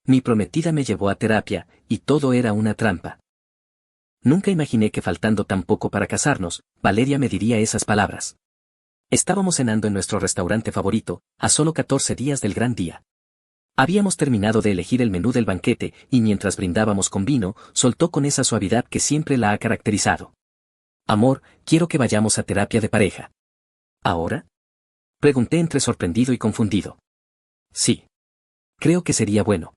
Mi prometida me llevó a terapia, y todo era una trampa. Nunca imaginé que faltando tan poco para casarnos, Valeria me diría esas palabras. Estábamos cenando en nuestro restaurante favorito, a solo 14 días del gran día. Habíamos terminado de elegir el menú del banquete, y mientras brindábamos con vino, soltó con esa suavidad que siempre la ha caracterizado. Amor, quiero que vayamos a terapia de pareja. ¿Ahora? Pregunté entre sorprendido y confundido. Sí. Creo que sería bueno.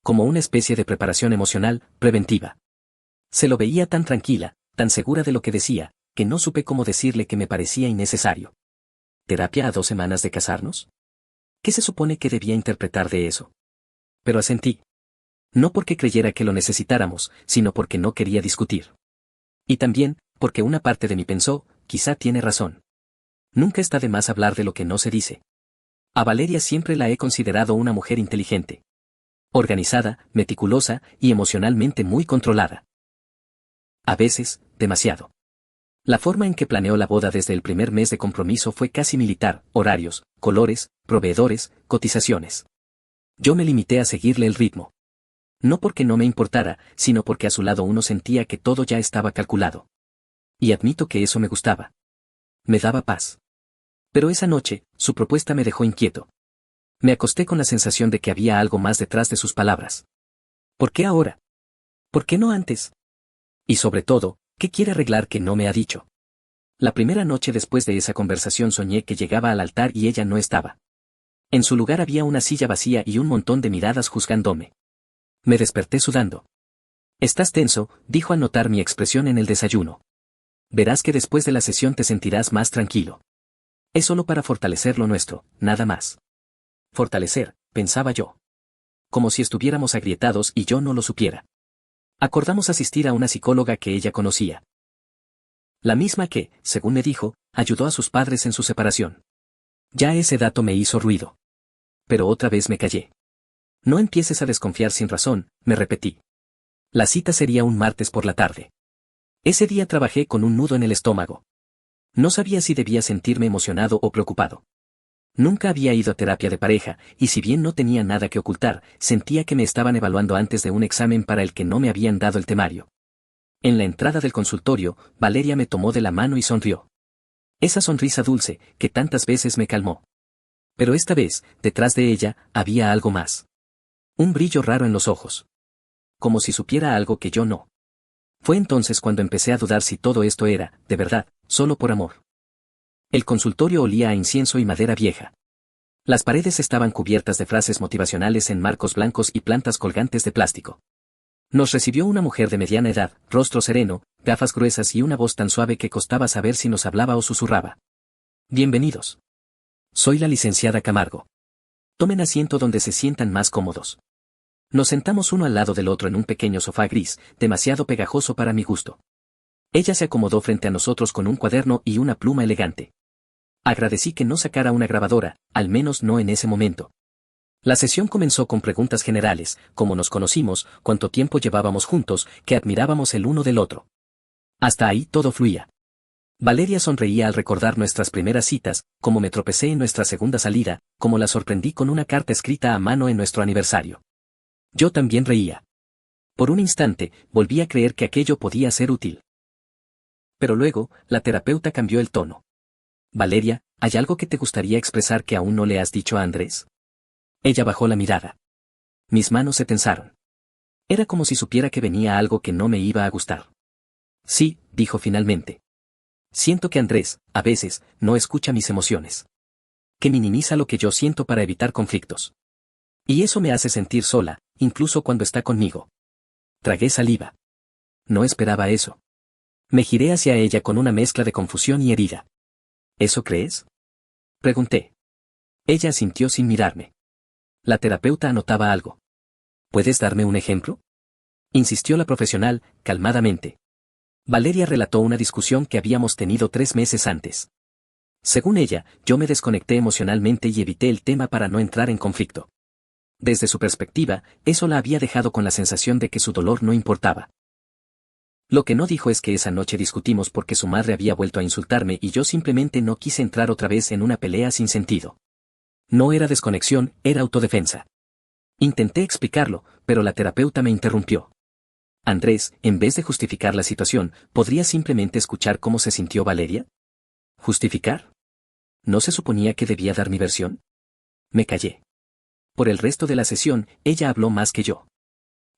Como una especie de preparación emocional, preventiva. Se lo veía tan tranquila, tan segura de lo que decía, que no supe cómo decirle que me parecía innecesario. ¿Terapia a 2 semanas de casarnos? ¿Qué se supone que debía interpretar de eso? Pero asentí. No porque creyera que lo necesitáramos, sino porque no quería discutir. Y también, porque una parte de mí pensó, quizá tiene razón. Nunca está de más hablar de lo que no se dice. A Valeria siempre la he considerado una mujer inteligente. Organizada, meticulosa y emocionalmente muy controlada. A veces, demasiado. La forma en que planeó la boda desde el primer mes de compromiso fue casi militar: horarios, colores, proveedores, cotizaciones. Yo me limité a seguirle el ritmo. No porque no me importara, sino porque a su lado uno sentía que todo ya estaba calculado. Y admito que eso me gustaba. Me daba paz. Pero esa noche, su propuesta me dejó inquieto. Me acosté con la sensación de que había algo más detrás de sus palabras. ¿Por qué ahora? ¿Por qué no antes? Y sobre todo, ¿qué quiere arreglar que no me ha dicho? La primera noche después de esa conversación soñé que llegaba al altar y ella no estaba. En su lugar había una silla vacía y un montón de miradas juzgándome. Me desperté sudando. «Estás tenso», dijo al notar mi expresión en el desayuno. «Verás que después de la sesión te sentirás más tranquilo. Es solo para fortalecer lo nuestro, nada más». Fortalecer, pensaba yo. Como si estuviéramos agrietados y yo no lo supiera. Acordamos asistir a una psicóloga que ella conocía. La misma que, según me dijo, ayudó a sus padres en su separación. Ya ese dato me hizo ruido. Pero otra vez me callé. «No empieces a desconfiar sin razón», me repetí. La cita sería un martes por la tarde. Ese día trabajé con un nudo en el estómago. No sabía si debía sentirme emocionado o preocupado. Nunca había ido a terapia de pareja, y si bien no tenía nada que ocultar, sentía que me estaban evaluando antes de un examen para el que no me habían dado el temario. En la entrada del consultorio, Valeria me tomó de la mano y sonrió. Esa sonrisa dulce, que tantas veces me calmó. Pero esta vez, detrás de ella, había algo más. Un brillo raro en los ojos. Como si supiera algo que yo no. Fue entonces cuando empecé a dudar si todo esto era, de verdad, solo por amor. El consultorio olía a incienso y madera vieja. Las paredes estaban cubiertas de frases motivacionales en marcos blancos y plantas colgantes de plástico. Nos recibió una mujer de mediana edad, rostro sereno, gafas gruesas y una voz tan suave que costaba saber si nos hablaba o susurraba. «Bienvenidos. Soy la licenciada Camargo. Tomen asiento donde se sientan más cómodos». Nos sentamos uno al lado del otro en un pequeño sofá gris, demasiado pegajoso para mi gusto. Ella se acomodó frente a nosotros con un cuaderno y una pluma elegante. Agradecí que no sacara una grabadora, al menos no en ese momento. La sesión comenzó con preguntas generales: cómo nos conocimos, cuánto tiempo llevábamos juntos, qué admirábamos el uno del otro. Hasta ahí todo fluía. Valeria sonreía al recordar nuestras primeras citas, cómo me tropecé en nuestra segunda salida, cómo la sorprendí con una carta escrita a mano en nuestro aniversario. Yo también reía. Por un instante, volví a creer que aquello podía ser útil. Pero luego, la terapeuta cambió el tono. «Valeria, ¿hay algo que te gustaría expresar que aún no le has dicho a Andrés?» Ella bajó la mirada. Mis manos se tensaron. Era como si supiera que venía algo que no me iba a gustar. «Sí», dijo finalmente. «Siento que Andrés, a veces, no escucha mis emociones. Que minimiza lo que yo siento para evitar conflictos. Y eso me hace sentir sola, incluso cuando está conmigo». Tragué saliva. No esperaba eso. Me giré hacia ella con una mezcla de confusión y herida. «¿Eso crees?», pregunté. Ella asintió sin mirarme. La terapeuta anotaba algo. «¿Puedes darme un ejemplo?», insistió la profesional, calmadamente. Valeria relató una discusión que habíamos tenido 3 meses antes. Según ella, yo me desconecté emocionalmente y evité el tema para no entrar en conflicto. Desde su perspectiva, eso la había dejado con la sensación de que su dolor no importaba. Lo que no dijo es que esa noche discutimos porque su madre había vuelto a insultarme y yo simplemente no quise entrar otra vez en una pelea sin sentido. No era desconexión, era autodefensa. Intenté explicarlo, pero la terapeuta me interrumpió. Andrés, en vez de justificar la situación, ¿podría simplemente escuchar cómo se sintió Valeria? ¿Justificar? ¿No se suponía que debía dar mi versión? Me callé. Por el resto de la sesión, ella habló más que yo.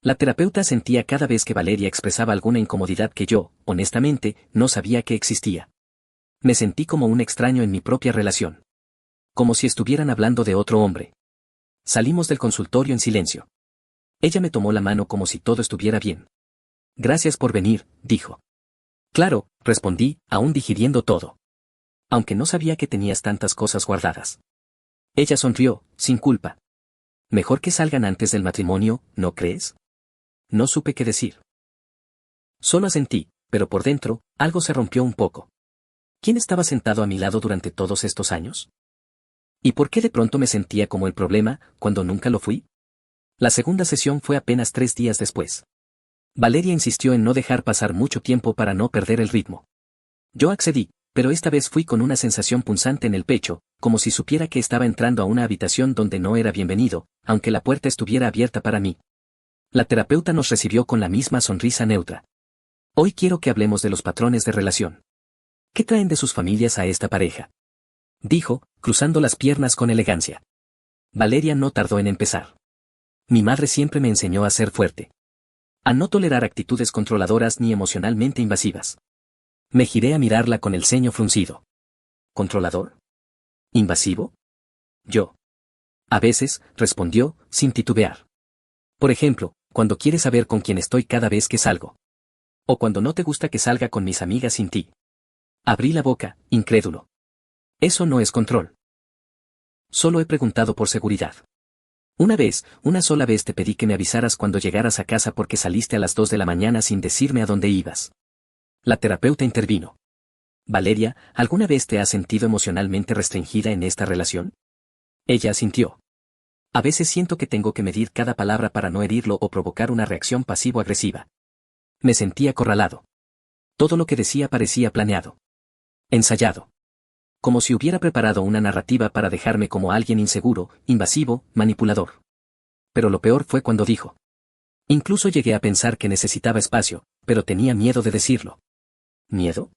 La terapeuta sentía cada vez que Valeria expresaba alguna incomodidad que yo, honestamente, no sabía que existía. Me sentí como un extraño en mi propia relación. Como si estuvieran hablando de otro hombre. Salimos del consultorio en silencio. Ella me tomó la mano como si todo estuviera bien. Gracias por venir, dijo. Claro, respondí, aún digiriendo todo. Aunque no sabía que tenías tantas cosas guardadas. Ella sonrió, sin culpa. Mejor que salgan antes del matrimonio, ¿no crees? No supe qué decir. Solo asentí, pero por dentro, algo se rompió un poco. ¿Quién estaba sentado a mi lado durante todos estos años? ¿Y por qué de pronto me sentía como el problema, cuando nunca lo fui? La segunda sesión fue apenas 3 días después. Valeria insistió en no dejar pasar mucho tiempo para no perder el ritmo. Yo accedí, pero esta vez fui con una sensación punzante en el pecho, como si supiera que estaba entrando a una habitación donde no era bienvenido, aunque la puerta estuviera abierta para mí. La terapeuta nos recibió con la misma sonrisa neutra. Hoy quiero que hablemos de los patrones de relación. ¿Qué traen de sus familias a esta pareja? Dijo, cruzando las piernas con elegancia. Valeria no tardó en empezar. Mi madre siempre me enseñó a ser fuerte. A no tolerar actitudes controladoras ni emocionalmente invasivas. Me giré a mirarla con el ceño fruncido. ¿Controlador? ¿Invasivo? Yo. A veces, respondió, sin titubear. Por ejemplo, cuando quieres saber con quién estoy cada vez que salgo. O cuando no te gusta que salga con mis amigas sin ti. Abrí la boca, incrédulo. Eso no es control. Solo he preguntado por seguridad. Una sola vez te pedí que me avisaras cuando llegaras a casa porque saliste a las 2 de la mañana sin decirme a dónde ibas. La terapeuta intervino. Valeria, ¿alguna vez te has sentido emocionalmente restringida en esta relación? Ella asintió. A veces siento que tengo que medir cada palabra para no herirlo o provocar una reacción pasivo-agresiva. Me sentí acorralado. Todo lo que decía parecía planeado. Ensayado. Como si hubiera preparado una narrativa para dejarme como alguien inseguro, invasivo, manipulador. Pero lo peor fue cuando dijo. Incluso llegué a pensar que necesitaba espacio, pero tenía miedo de decirlo. ¿Miedo?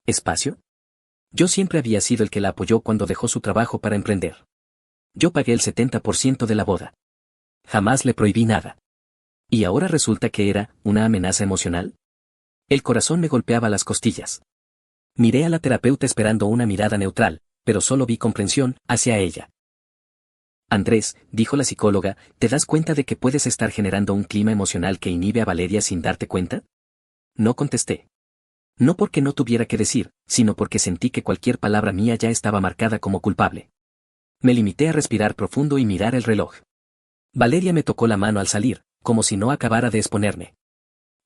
¿Espacio? Yo siempre había sido el que la apoyó cuando dejó su trabajo para emprender. Yo pagué el 70% de la boda. Jamás le prohibí nada. ¿Y ahora resulta que era una amenaza emocional? El corazón me golpeaba las costillas. Miré a la terapeuta esperando una mirada neutral, pero solo vi comprensión hacia ella. Andrés, dijo la psicóloga, ¿te das cuenta de que puedes estar generando un clima emocional que inhibe a Valeria sin darte cuenta? No contesté. No porque no tuviera que decir, sino porque sentí que cualquier palabra mía ya estaba marcada como culpable. Me limité a respirar profundo y mirar el reloj. Valeria me tocó la mano al salir, como si no acabara de exponerme.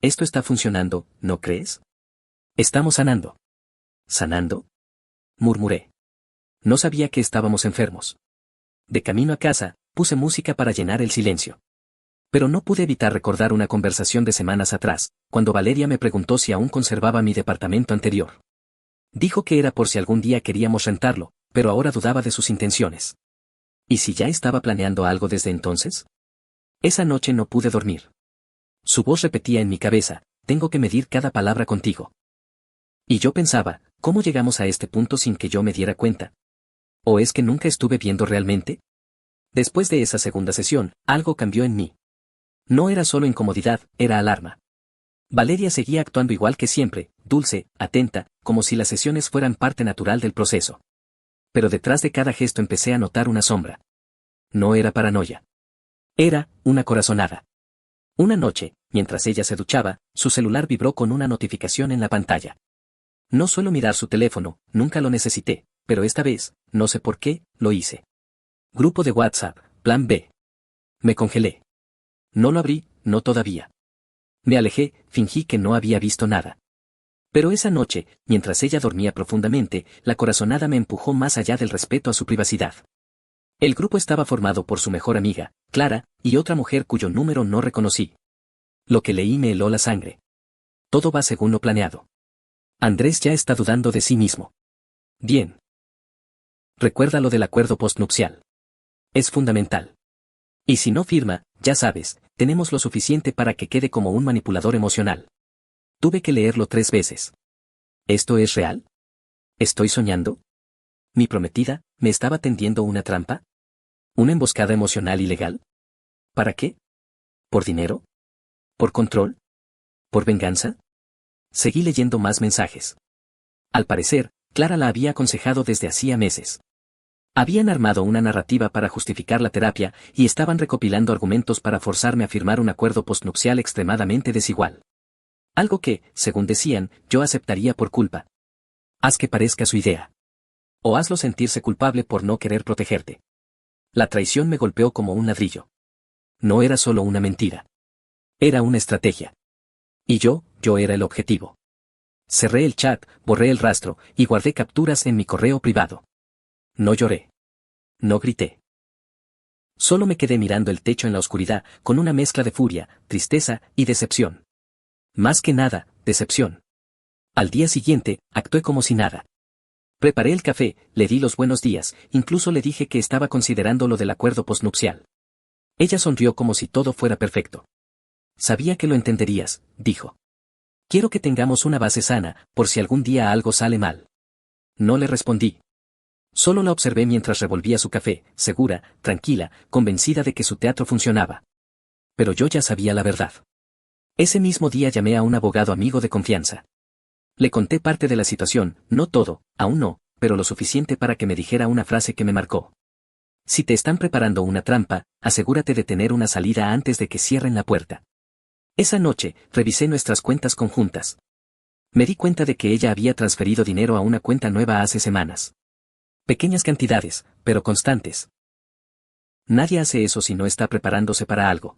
Esto está funcionando, ¿no crees? Estamos sanando. ¿Sanando? Murmuré. No sabía que estábamos enfermos. De camino a casa, puse música para llenar el silencio. Pero no pude evitar recordar una conversación de semanas atrás, cuando Valeria me preguntó si aún conservaba mi departamento anterior. Dijo que era por si algún día queríamos rentarlo, pero ahora dudaba de sus intenciones. ¿Y si ya estaba planeando algo desde entonces? Esa noche no pude dormir. Su voz repetía en mi cabeza, tengo que medir cada palabra contigo. Y yo pensaba, ¿cómo llegamos a este punto sin que yo me diera cuenta? ¿O es que nunca estuve viendo realmente? Después de esa segunda sesión, algo cambió en mí. No era solo incomodidad, era alarma. Valeria seguía actuando igual que siempre, dulce, atenta, como si las sesiones fueran parte natural del proceso. Pero detrás de cada gesto empecé a notar una sombra. No era paranoia. Era una corazonada. Una noche, mientras ella se duchaba, su celular vibró con una notificación en la pantalla. No suelo mirar su teléfono, nunca lo necesité, pero esta vez, no sé por qué, lo hice. Grupo de WhatsApp, Plan B. Me congelé. No lo abrí, no todavía. Me alejé, fingí que no había visto nada. Pero esa noche, mientras ella dormía profundamente, la corazonada me empujó más allá del respeto a su privacidad. El grupo estaba formado por su mejor amiga, Clara, y otra mujer cuyo número no reconocí. Lo que leí me heló la sangre. Todo va según lo planeado. Andrés ya está dudando de sí mismo. Bien. Recuerda lo del acuerdo postnupcial. Es fundamental. Y si no firma, ya sabes, tenemos lo suficiente para que quede como un manipulador emocional. Tuve que leerlo 3 veces. ¿Esto es real? ¿Estoy soñando? ¿Mi prometida me estaba tendiendo una trampa? ¿Una emboscada emocional ilegal? ¿Para qué? ¿Por dinero? ¿Por control? ¿Por venganza? Seguí leyendo más mensajes. Al parecer, Clara la había aconsejado desde hacía meses. Habían armado una narrativa para justificar la terapia y estaban recopilando argumentos para forzarme a firmar un acuerdo postnupcial extremadamente desigual. Algo que, según decían, yo aceptaría por culpa. Haz que parezca su idea. O hazlo sentirse culpable por no querer protegerte. La traición me golpeó como un ladrillo. No era solo una mentira. Era una estrategia. Y yo era el objetivo. Cerré el chat, borré el rastro y guardé capturas en mi correo privado. No lloré. No grité. Solo me quedé mirando el techo en la oscuridad, con una mezcla de furia, tristeza y decepción. Más que nada, decepción. Al día siguiente, actué como si nada. Preparé el café, le di los buenos días, incluso le dije que estaba considerando lo del acuerdo postnupcial. Ella sonrió como si todo fuera perfecto. Sabía que lo entenderías, dijo. Quiero que tengamos una base sana, por si algún día algo sale mal. No le respondí. Solo la observé mientras revolvía su café, segura, tranquila, convencida de que su teatro funcionaba. Pero yo ya sabía la verdad. Ese mismo día llamé a un abogado amigo de confianza. Le conté parte de la situación, no todo, aún no, pero lo suficiente para que me dijera una frase que me marcó. Si te están preparando una trampa, asegúrate de tener una salida antes de que cierren la puerta. Esa noche, revisé nuestras cuentas conjuntas. Me di cuenta de que ella había transferido dinero a una cuenta nueva hace semanas. Pequeñas cantidades, pero constantes. Nadie hace eso si no está preparándose para algo.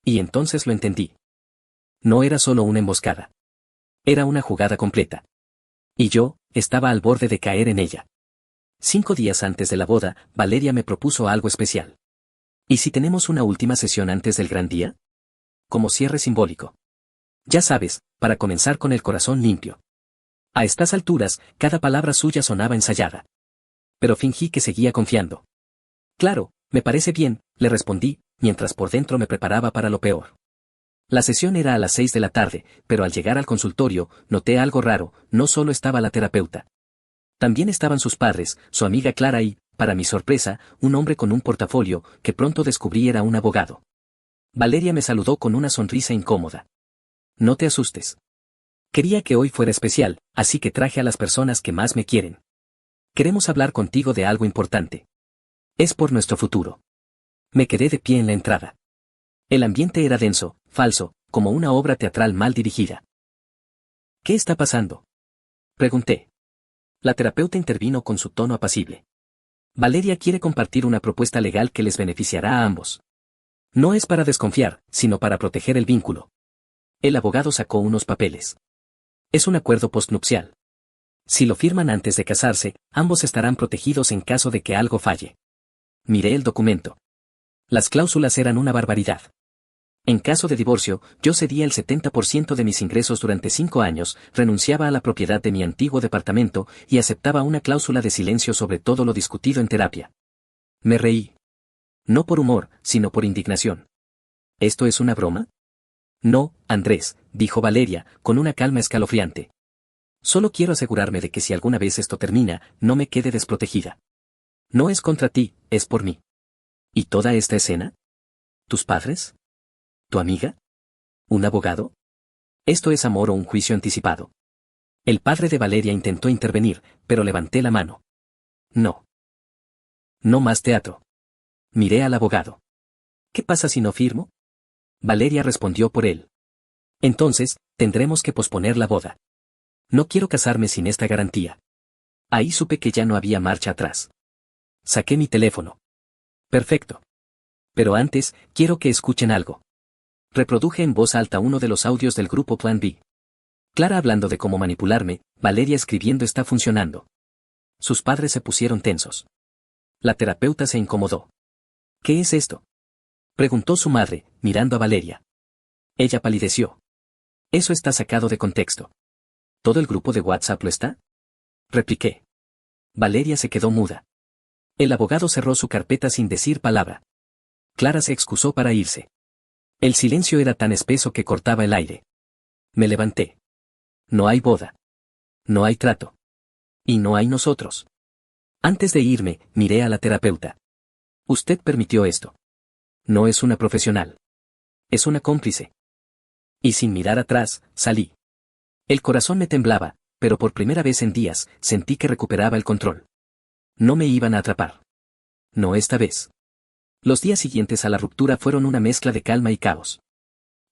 Y entonces lo entendí. No era solo una emboscada. Era una jugada completa. Y yo, estaba al borde de caer en ella. 5 días antes de la boda, Valeria me propuso algo especial. ¿Y si tenemos una última sesión antes del gran día? Como cierre simbólico. Ya sabes, para comenzar con el corazón limpio. A estas alturas, cada palabra suya sonaba ensayada. Pero fingí que seguía confiando. Claro, me parece bien, le respondí, mientras por dentro me preparaba para lo peor. La sesión era a las 6 de la tarde, pero al llegar al consultorio, noté algo raro, no solo estaba la terapeuta. También estaban sus padres, su amiga Clara y, para mi sorpresa, un hombre con un portafolio, que pronto descubrí era un abogado. Valeria me saludó con una sonrisa incómoda. No te asustes. Quería que hoy fuera especial, así que traje a las personas que más me quieren. Queremos hablar contigo de algo importante. Es por nuestro futuro. Me quedé de pie en la entrada. El ambiente era denso, falso, como una obra teatral mal dirigida. ¿Qué está pasando?, pregunté. La terapeuta intervino con su tono apacible. Valeria quiere compartir una propuesta legal que les beneficiará a ambos. No es para desconfiar, sino para proteger el vínculo. El abogado sacó unos papeles. Es un acuerdo postnupcial. Si lo firman antes de casarse, ambos estarán protegidos en caso de que algo falle. Miré el documento. Las cláusulas eran una barbaridad. En caso de divorcio, yo cedía el 70% de mis ingresos durante 5 años, renunciaba a la propiedad de mi antiguo departamento y aceptaba una cláusula de silencio sobre todo lo discutido en terapia. Me reí. No por humor, sino por indignación. ¿Esto es una broma? No, Andrés, dijo Valeria, con una calma escalofriante. Solo quiero asegurarme de que si alguna vez esto termina, no me quede desprotegida. No es contra ti, es por mí. ¿Y toda esta escena? ¿Tus padres? ¿Tu amiga? ¿Un abogado? ¿Esto es amor o un juicio anticipado? El padre de Valeria intentó intervenir, pero levanté la mano. No. No más teatro. Miré al abogado. ¿Qué pasa si no firmo? Valeria respondió por él. Entonces, tendremos que posponer la boda. No quiero casarme sin esta garantía. Ahí supe que ya no había marcha atrás. Saqué mi teléfono. Perfecto. Pero antes, quiero que escuchen algo. Reproduje en voz alta uno de los audios del grupo Plan B. Clara hablando de cómo manipularme, Valeria escribiendo está funcionando. Sus padres se pusieron tensos. La terapeuta se incomodó. ¿Qué es esto?, preguntó su madre, mirando a Valeria. Ella palideció. Eso está sacado de contexto. ¿Todo el grupo de WhatsApp lo está?, repliqué. Valeria se quedó muda. El abogado cerró su carpeta sin decir palabra. Clara se excusó para irse. El silencio era tan espeso que cortaba el aire. Me levanté. No hay boda. No hay trato. Y no hay nosotros. Antes de irme, miré a la terapeuta. Usted permitió esto. No es una profesional. Es una cómplice. Y sin mirar atrás, salí. El corazón me temblaba, pero por primera vez en días, sentí que recuperaba el control. No me iban a atrapar. No esta vez. Los días siguientes a la ruptura fueron una mezcla de calma y caos.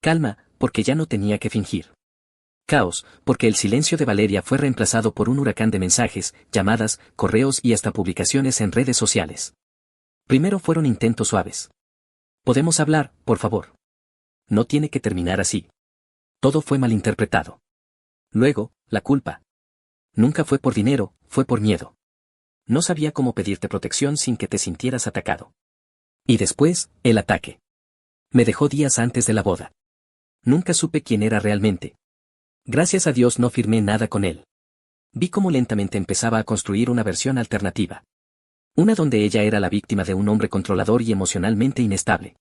Calma, porque ya no tenía que fingir. Caos, porque el silencio de Valeria fue reemplazado por un huracán de mensajes, llamadas, correos y hasta publicaciones en redes sociales. Primero fueron intentos suaves. ¿Podemos hablar, por favor? No tiene que terminar así. Todo fue malinterpretado. Luego, la culpa. Nunca fue por dinero, fue por miedo. No sabía cómo pedirte protección sin que te sintieras atacado. Y después, el ataque. Me dejó días antes de la boda. Nunca supe quién era realmente. Gracias a Dios no firmé nada con él. Vi cómo lentamente empezaba a construir una versión alternativa. Una donde ella era la víctima de un hombre controlador y emocionalmente inestable.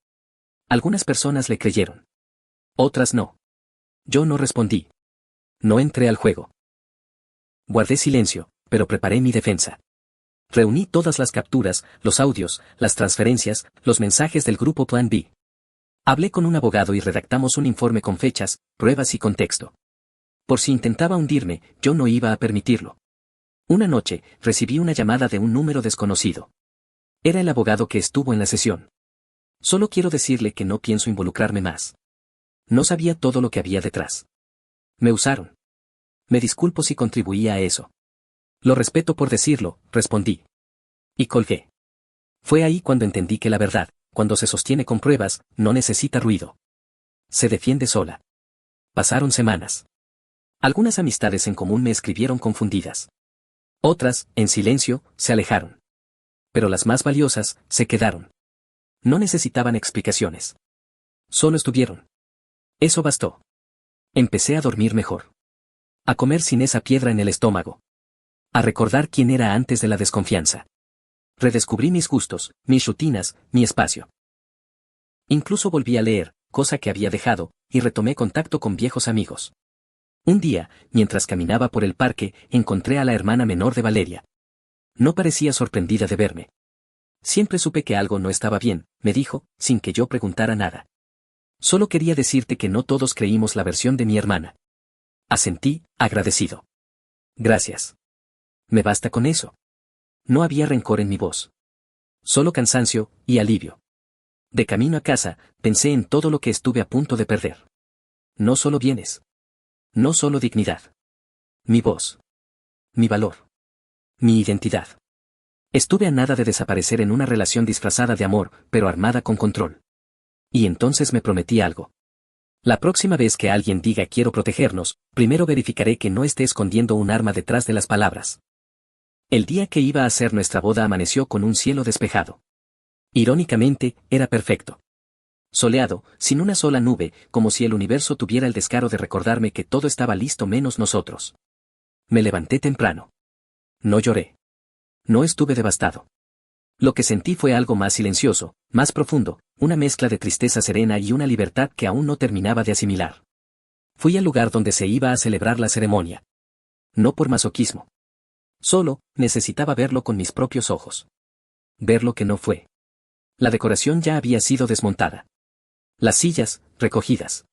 Algunas personas le creyeron. Otras no. Yo no respondí. No entré al juego. Guardé silencio, pero preparé mi defensa. Reuní todas las capturas, los audios, las transferencias, los mensajes del grupo Plan B. Hablé con un abogado y redactamos un informe con fechas, pruebas y contexto. Por si intentaba hundirme, yo no iba a permitirlo. Una noche, recibí una llamada de un número desconocido. Era el abogado que estuvo en la sesión. Solo quiero decirle que no pienso involucrarme más. No sabía todo lo que había detrás. Me usaron. Me disculpo si contribuía a eso. Lo respeto por decirlo, respondí. Y colgué. Fue ahí cuando entendí que la verdad, cuando se sostiene con pruebas, no necesita ruido. Se defiende sola. Pasaron semanas. Algunas amistades en común me escribieron confundidas. Otras, en silencio, se alejaron. Pero las más valiosas, se quedaron. No necesitaban explicaciones. Solo estuvieron. Eso bastó. Empecé a dormir mejor. A comer sin esa piedra en el estómago. A recordar quién era antes de la desconfianza. Redescubrí mis gustos, mis rutinas, mi espacio. Incluso volví a leer, cosa que había dejado, y retomé contacto con viejos amigos. Un día, mientras caminaba por el parque, encontré a la hermana menor de Valeria. No parecía sorprendida de verme. Siempre supe que algo no estaba bien, me dijo, sin que yo preguntara nada. Solo quería decirte que no todos creímos la versión de mi hermana. Asentí, agradecido. Gracias. Me basta con eso. No había rencor en mi voz. Solo cansancio y alivio. De camino a casa, pensé en todo lo que estuve a punto de perder. No solo bienes. No solo dignidad. Mi voz. Mi valor. Mi identidad. Estuve a nada de desaparecer en una relación disfrazada de amor, pero armada con control. Y entonces me prometí algo. La próxima vez que alguien diga quiero protegernos, primero verificaré que no esté escondiendo un arma detrás de las palabras. El día que iba a ser nuestra boda amaneció con un cielo despejado. Irónicamente, era perfecto. Soleado, sin una sola nube, como si el universo tuviera el descaro de recordarme que todo estaba listo menos nosotros. Me levanté temprano. No lloré. No estuve devastado. Lo que sentí fue algo más silencioso, más profundo, una mezcla de tristeza serena y una libertad que aún no terminaba de asimilar. Fui al lugar donde se iba a celebrar la ceremonia. No por masoquismo. Solo, necesitaba verlo con mis propios ojos. Ver lo que no fue. La decoración ya había sido desmontada. Las sillas, recogidas.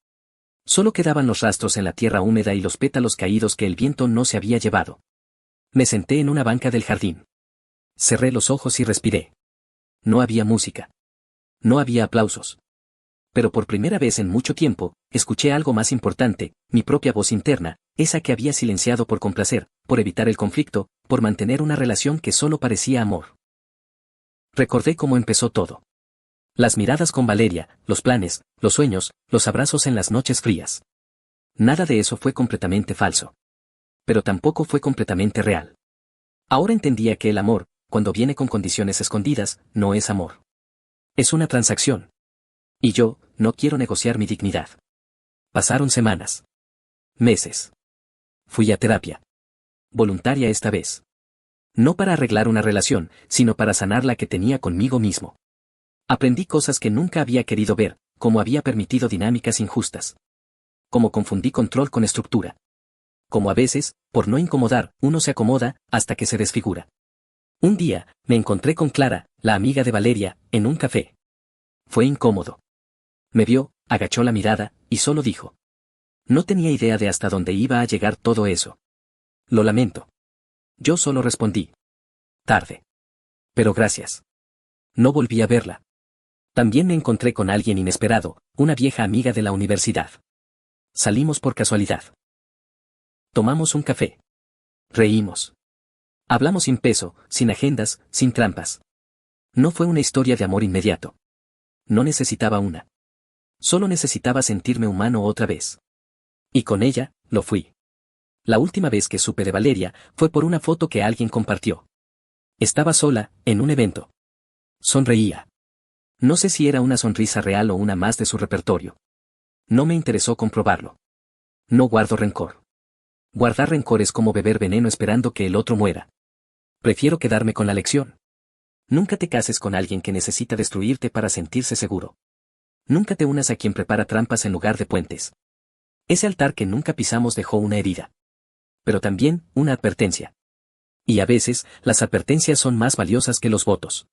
Solo quedaban los rastros en la tierra húmeda y los pétalos caídos que el viento no se había llevado. Me senté en una banca del jardín. Cerré los ojos y respiré. No había música. No había aplausos. Pero por primera vez en mucho tiempo, escuché algo más importante, mi propia voz interna, esa que había silenciado por complacer, por evitar el conflicto, por mantener una relación que solo parecía amor. Recordé cómo empezó todo. Las miradas con Valeria, los planes, los sueños, los abrazos en las noches frías. Nada de eso fue completamente falso. Pero tampoco fue completamente real. Ahora entendía que el amor, cuando viene con condiciones escondidas, no es amor. Es una transacción. Y yo, no quiero negociar mi dignidad. Pasaron semanas. Meses. Fui a terapia. Voluntaria esta vez. No para arreglar una relación, sino para sanar la que tenía conmigo mismo. Aprendí cosas que nunca había querido ver, como había permitido dinámicas injustas. Como confundí control con estructura. Como a veces, por no incomodar, uno se acomoda, hasta que se desfigura. Un día, me encontré con Clara, la amiga de Valeria, en un café. Fue incómodo. Me vio, agachó la mirada, y solo dijo. No tenía idea de hasta dónde iba a llegar todo eso. Lo lamento. Yo solo respondí. Tarde. Pero gracias. No volví a verla. También me encontré con alguien inesperado, una vieja amiga de la universidad. Salimos por casualidad. Tomamos un café. Reímos. Hablamos sin peso, sin agendas, sin trampas. No fue una historia de amor inmediato. No necesitaba una. Solo necesitaba sentirme humano otra vez. Y con ella, lo fui. La última vez que supe de Valeria, fue por una foto que alguien compartió. Estaba sola, en un evento. Sonreía. No sé si era una sonrisa real o una más de su repertorio. No me interesó comprobarlo. No guardo rencor. Guardar rencor es como beber veneno esperando que el otro muera. Prefiero quedarme con la lección. Nunca te cases con alguien que necesita destruirte para sentirse seguro. Nunca te unas a quien prepara trampas en lugar de puentes. Ese altar que nunca pisamos dejó una herida. Pero también, una advertencia. Y a veces, las advertencias son más valiosas que los votos.